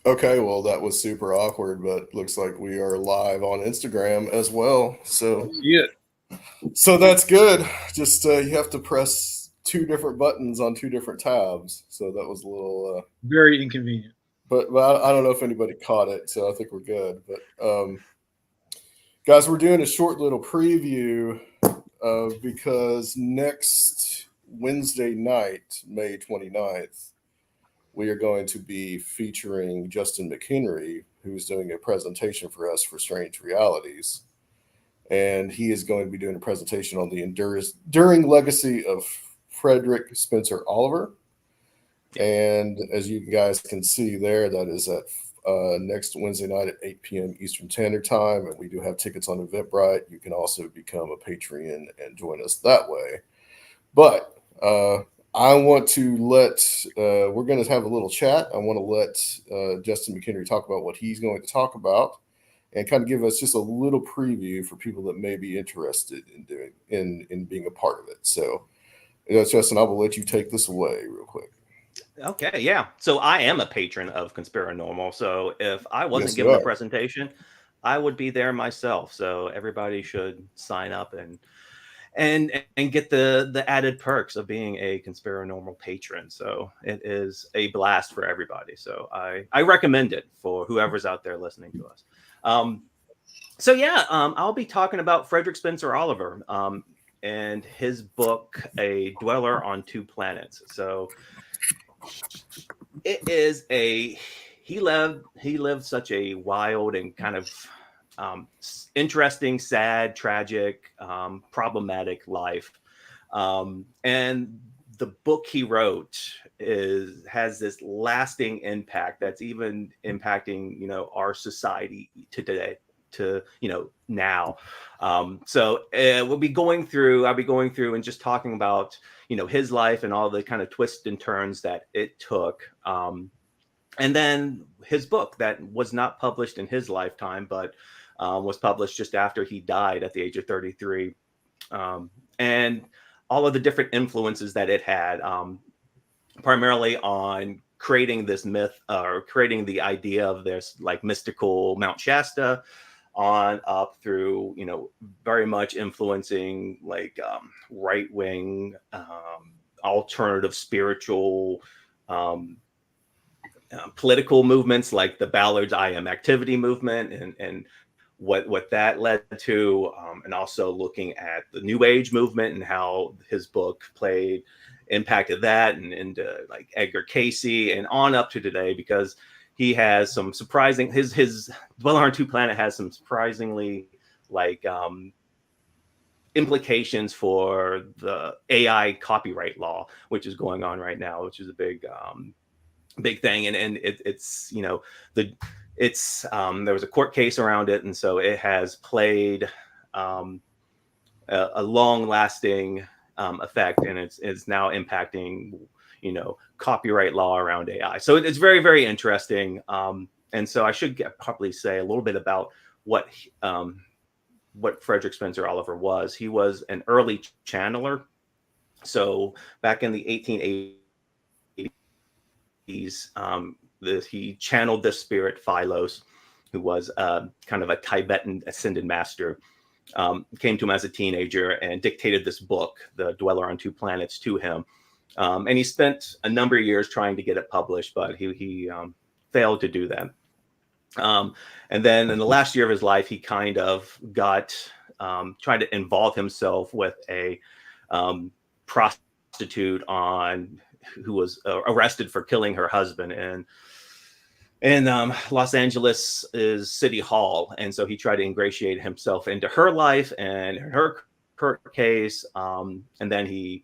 Okay, well, that was super awkward, but looks like we are live on Instagram as well. See it. So that's good. Just you have to press two different buttons on two different tabs. So that was a little, Very inconvenient. but I don't know if anybody caught it. So I think we're good. But guys, we're doing a short little preview because next Wednesday night, May 29th, we are going to be featuring Justin McHenry, who's doing a presentation for us for Strange Realities. And he is going to be doing a presentation on the enduring legacy of Frederick Spencer Oliver. Yeah. And as you guys can see there, that is at next Wednesday night at 8 p.m. Eastern Standard Time. And we do have tickets on Eventbrite. You can also become a Patreon and join us that way. But I want to we're going to have a little chat. I want to let Justin McHenry talk about what he's going to talk about and kind of give us just a little preview for people that may be interested in being a part of it. So, Justin, I will let you take this away real quick. Okay, yeah. So I am a patron of Conspiranormal. So if I wasn't Yes, you given the are. presentation, I would be there myself. So everybody should sign up and get the added perks of being a Conspiranormal patron. So it is a blast for everybody. So I recommend it for whoever's out there listening to us. I'll be talking about Frederick Spencer Oliver and his book, A Dweller on Two Planets. So it is he lived such a wild and kind of interesting, sad, tragic, problematic life. And the book he wrote has this lasting impact that's even impacting, our society today to, now. I'll be going through and just talking about, his life and all the kind of twists and turns that it took. And then his book that was not published in his lifetime, but was published just after he died at the age of 33. And all of the different influences that it had, primarily on creating this myth or creating the idea of this like mystical Mount Shasta on up through, very much influencing like right wing, alternative spiritual, political movements like the Ballard's I Am Activity movement and what that led to, and also looking at the New Age movement and how his book impacted that, and like Edgar Casey and on up to today, because he has some surprising his Dweller on Two Planet has some surprisingly like implications for the AI copyright law, which is going on right now, which is a big thing, and it's there was a court case around it, and so it has played a long lasting effect, and it's now impacting copyright law around AI. So it's very, very interesting, and so I should probably say a little bit about what Frederick Spencer Oliver was. He was an early channeler. So back in the 1880s, he channeled this spirit Philos, who was kind of a Tibetan ascended master. Came to him as a teenager and dictated this book, The Dweller on Two Planets, to him. And he spent a number of years trying to get it published, but he failed to do that. And then in the last year of his life, he kind of got trying to involve himself with a prostitute who was arrested for killing her husband in Los Angeles is City Hall. And so he tried to ingratiate himself into her life and her case. And then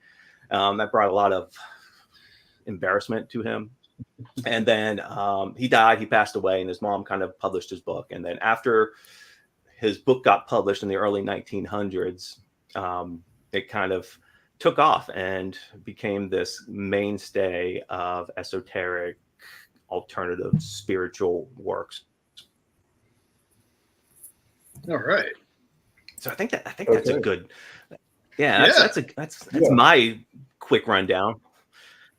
that brought a lot of embarrassment to him. And then he died, he passed away, and his mom kind of published his book. And then after his book got published in the early 1900s, it kind of took off and became this mainstay of esoteric, alternative spiritual works. All right. So I think that's a good, that's my quick rundown.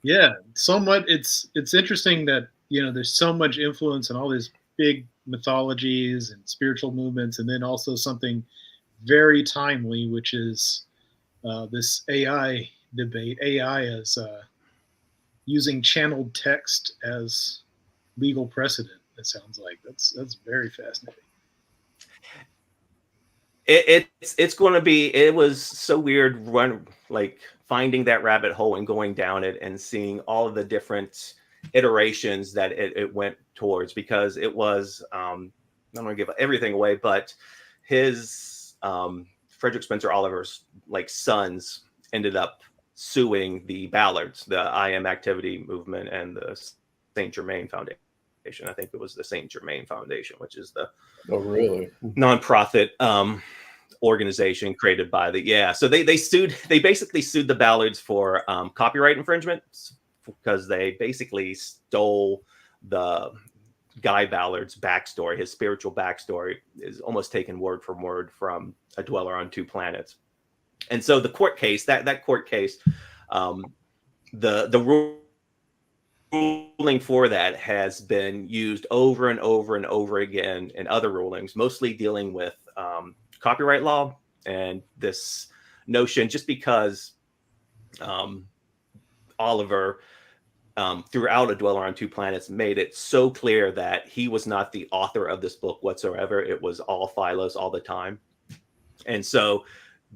Yeah, somewhat. It's interesting that there's so much influence in all these big mythologies and spiritual movements, and then also something very timely, which is this AI debate. AI is using channeled text as legal precedent. It sounds like that's very fascinating. It's going to be. It was so weird finding that rabbit hole and going down it and seeing all of the different iterations that it went towards, because it was I'm not going to give everything away, but his Frederick Spencer Oliver's sons ended up suing the Ballards, the I Am Activity movement, and the Saint Germain Foundation. I think it was the Saint Germain Foundation, which is the nonprofit organization created by so they basically sued the Ballards for copyright infringement, because they basically stole the Guy Ballard's backstory. His spiritual backstory is almost taken word for word from A Dweller on Two Planets. And so the court case, that court case, the ruling for that has been used over and over and over again in other rulings, mostly dealing with copyright law and this notion, just because Oliver, throughout A Dweller on Two Planets, made it so clear that he was not the author of this book whatsoever. It was all Philos all the time. And so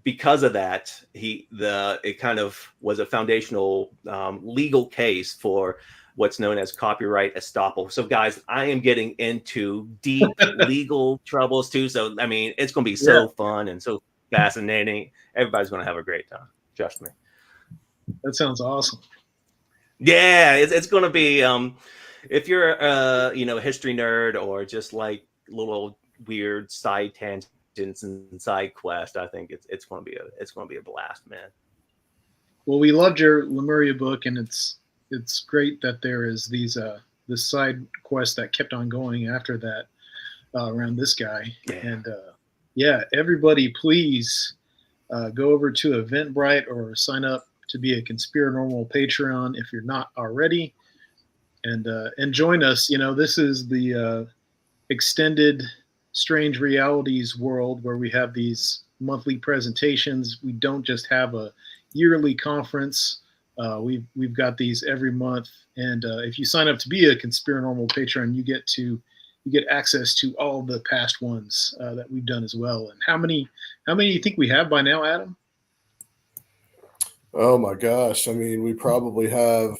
because of that, it kind of was a foundational legal case for what's known as copyright estoppel. So guys, I am getting into deep legal troubles too. So, I mean, it's going to be so fun and so fascinating. Everybody's going to have a great time. Trust me. That sounds awesome. Yeah, it's going to be, if you're a history nerd or just like little weird side tangents and side quest, I think it's going to be a blast, man. Well, we loved your Lemuria book, and it's great that there is these this side quest that kept on going after that around this guy. Yeah. And everybody, please go over to Eventbrite or sign up to be a Conspiranormal Patreon if you're not already, and join us. This is the extended Strange Realities world where we have these monthly presentations. We don't just have a yearly conference. We've got these every month, and if you sign up to be a Conspiranormal Patron, you get access to all the past ones that we've done as well. And how many do you think we have by now, Adam? Oh my gosh! I mean, we probably have.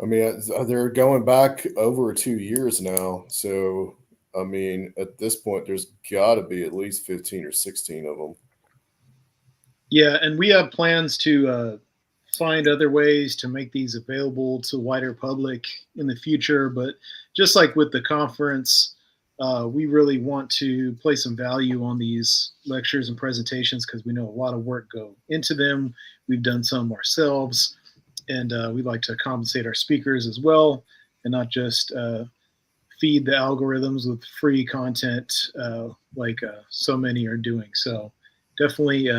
I mean, they're going back over 2 years now. So, I mean, at this point, there's got to be at least 15 or 16 of them. Yeah, and we have plans to find other ways to make these available to wider public in the future. But just like with the conference, we really want to place some value on these lectures and presentations because we know a lot of work go into them. We've done some ourselves, and we'd like to compensate our speakers as well, and not just feed the algorithms with free content like so many are doing. So definitely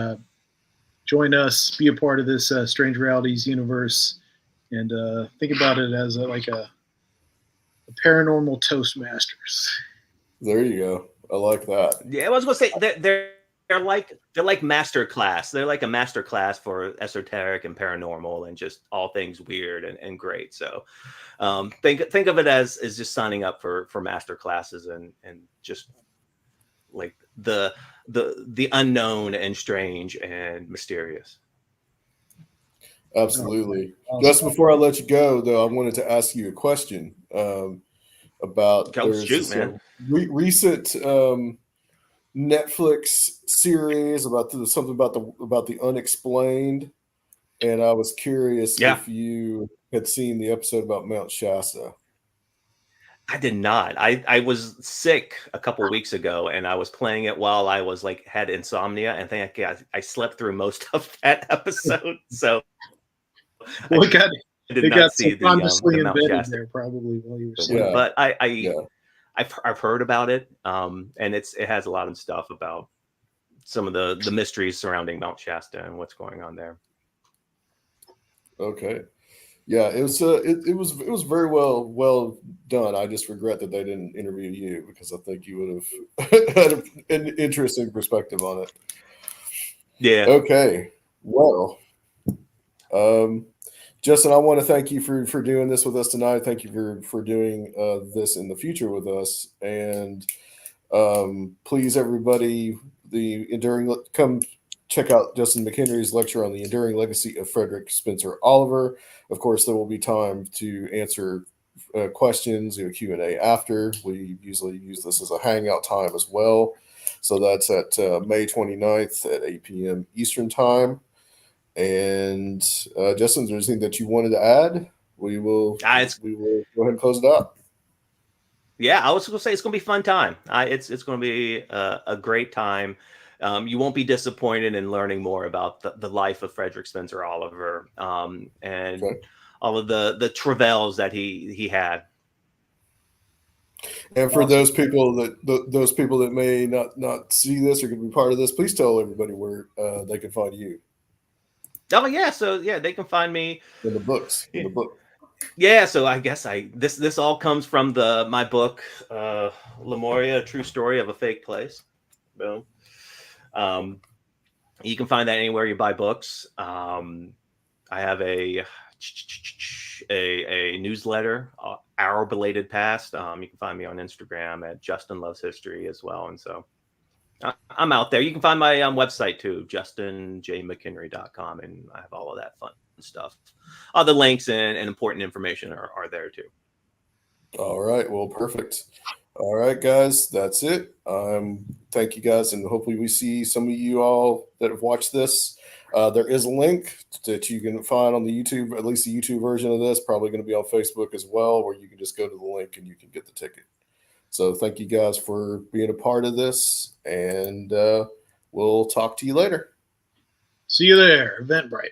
join us, be a part of this Strange Realities universe, and think about it as a paranormal Toastmasters. There you go. I like that. Yeah, I was going to say they're like master class. They're like a master class for esoteric and paranormal and just all things weird and great. So think of it as just signing up for master classes and just like the unknown and strange and mysterious. Absolutely. Just before I let you go, though, I wanted to ask you a question about recent Netflix series about something about the unexplained, and I was curious if you had seen the episode about Mount Shasta. I did not. I was sick a couple weeks ago, and I was playing it while I was had insomnia, and I slept through most of that episode. So, it got subconsciously embedded there probably while you were sleeping. But I've heard about it, and it has a lot of stuff about some of the mysteries surrounding Mount Shasta and what's going on there. Okay. Yeah, it was very well done. I just regret that they didn't interview you, because I think you would have had an interesting perspective on it. Yeah. Okay. Well, Justin, I want to thank you for doing this with us tonight. Thank you for doing this in the future with us. And please, everybody, come check out Justin McHenry's lecture on the enduring legacy of Frederick Spencer Oliver. Of course, there will be time to answer questions, Q&A after. We usually use this as a hangout time as well. So that's at May 29th at 8 p.m. Eastern time. And Justin, is there anything that you wanted to add? We will go ahead and close it out. Yeah, I was going to say it's going to be a fun time. It's going to be a great time. You won't be disappointed in learning more about the life of Frederick Spencer Oliver, and all of the travails that he had. And for those people that may not see this or could be part of this, please tell everybody where they can find you. Oh yeah, so yeah, they can find me in the books. In the book. Yeah, so I guess this all comes from my book, Lemuria: A True Story of a Fake Place. Boom. You can find that anywhere you buy books. I have a newsletter, Our Belated Past. You can find me on Instagram at Justin Loves History as well. And so I'm out there. You can find my website too, justinjmchenry.com, and I have all of that fun stuff. All the links and important information are there too. All right. Well, perfect. All right, guys, that's it. Thank you, guys, and hopefully we see some of you all that have watched this. There is a link that you can find on the YouTube, at least the YouTube version of this, probably going to be on Facebook as well, where you can just go to the link and you can get the ticket. So thank you guys for being a part of this, and we'll talk to you later. See you there, Eventbrite.